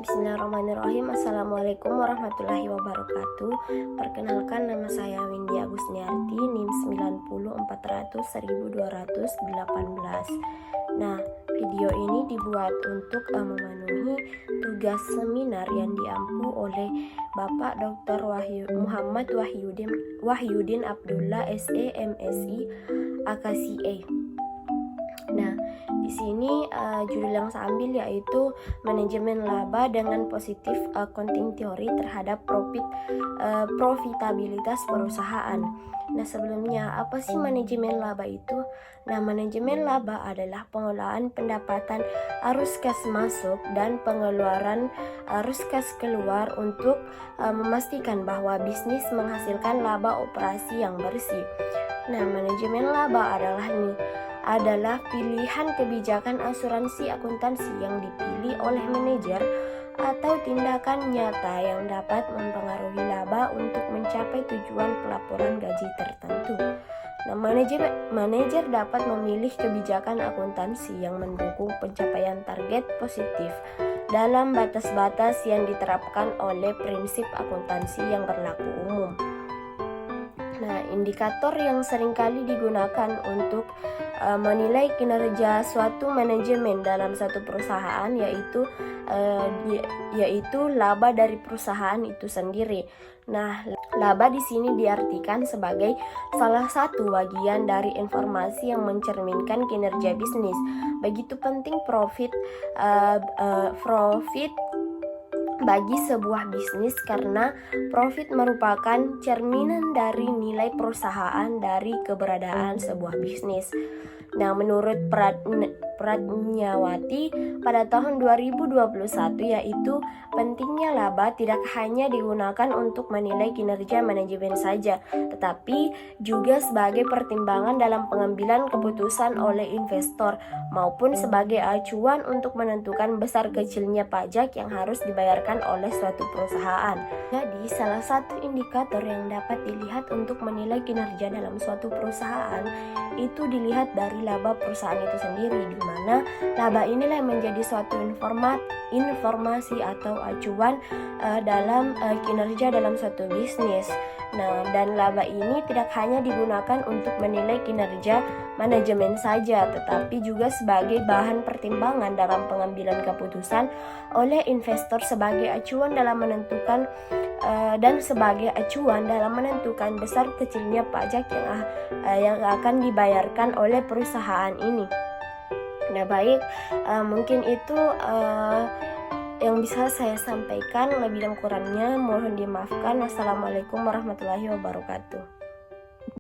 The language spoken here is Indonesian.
Bismillahirrahmanirrahim. Assalamualaikum warahmatullahi wabarakatuh. Perkenalkan, nama saya Windy Agusniarti, NIM 90400 1218. Nah, video ini dibuat untuk memenuhi tugas seminar yang diampu oleh Bapak Dr. Muhammad Wahyudin Abdullah SE MSI AKCA. Nah, di sini judul yang saya ambil yaitu manajemen laba dengan positif accounting theory terhadap profitabilitas perusahaan. Nah, sebelumnya apa sih manajemen laba itu? Nah, manajemen laba adalah pengelolaan pendapatan arus kas masuk dan pengeluaran arus kas keluar untuk memastikan bahwa bisnis menghasilkan laba operasi yang bersih. Nah, manajemen laba adalah pilihan kebijakan asuransi akuntansi yang dipilih oleh manajer atau tindakan nyata yang dapat mempengaruhi laba untuk mencapai tujuan pelaporan gaji tertentu. Nah, manajer dapat memilih kebijakan akuntansi yang mendukung pencapaian target positif dalam batas-batas yang diterapkan oleh prinsip akuntansi yang berlaku umum. Nah, indikator yang seringkali digunakan untuk menilai kinerja suatu manajemen dalam satu perusahaan yaitu laba dari perusahaan itu sendiri. Nah, laba di sini diartikan sebagai salah satu bagian dari informasi yang mencerminkan kinerja bisnis. Begitu penting profit bagi sebuah bisnis karena profit merupakan cerminan dari nilai perusahaan dari keberadaan sebuah bisnis. Nah, menurut Pratnyawati pada tahun 2021 yaitu pentingnya laba tidak hanya digunakan untuk menilai kinerja manajemen saja, tetapi juga sebagai pertimbangan dalam pengambilan keputusan oleh investor maupun sebagai acuan untuk menentukan besar kecilnya pajak yang harus dibayarkan oleh suatu perusahaan. Jadi, salah satu indikator yang dapat dilihat untuk menilai kinerja dalam suatu perusahaan itu dilihat dari laba perusahaan itu sendiri, di mana laba inilah yang menjadi suatu informasi atau acuan dalam kinerja dalam suatu bisnis. Nah, dan laba ini tidak hanya digunakan untuk menilai kinerja manajemen saja, tetapi juga sebagai bahan pertimbangan dalam pengambilan keputusan oleh investor sebagai acuan dalam menentukan besar kecilnya pajak yang akan dibayarkan oleh perusahaan ini. Nah, baik, mungkin itu yang bisa saya sampaikan. Lebih dan kurangnya mohon dimaafkan. Wassalamualaikum warahmatullahi wabarakatuh.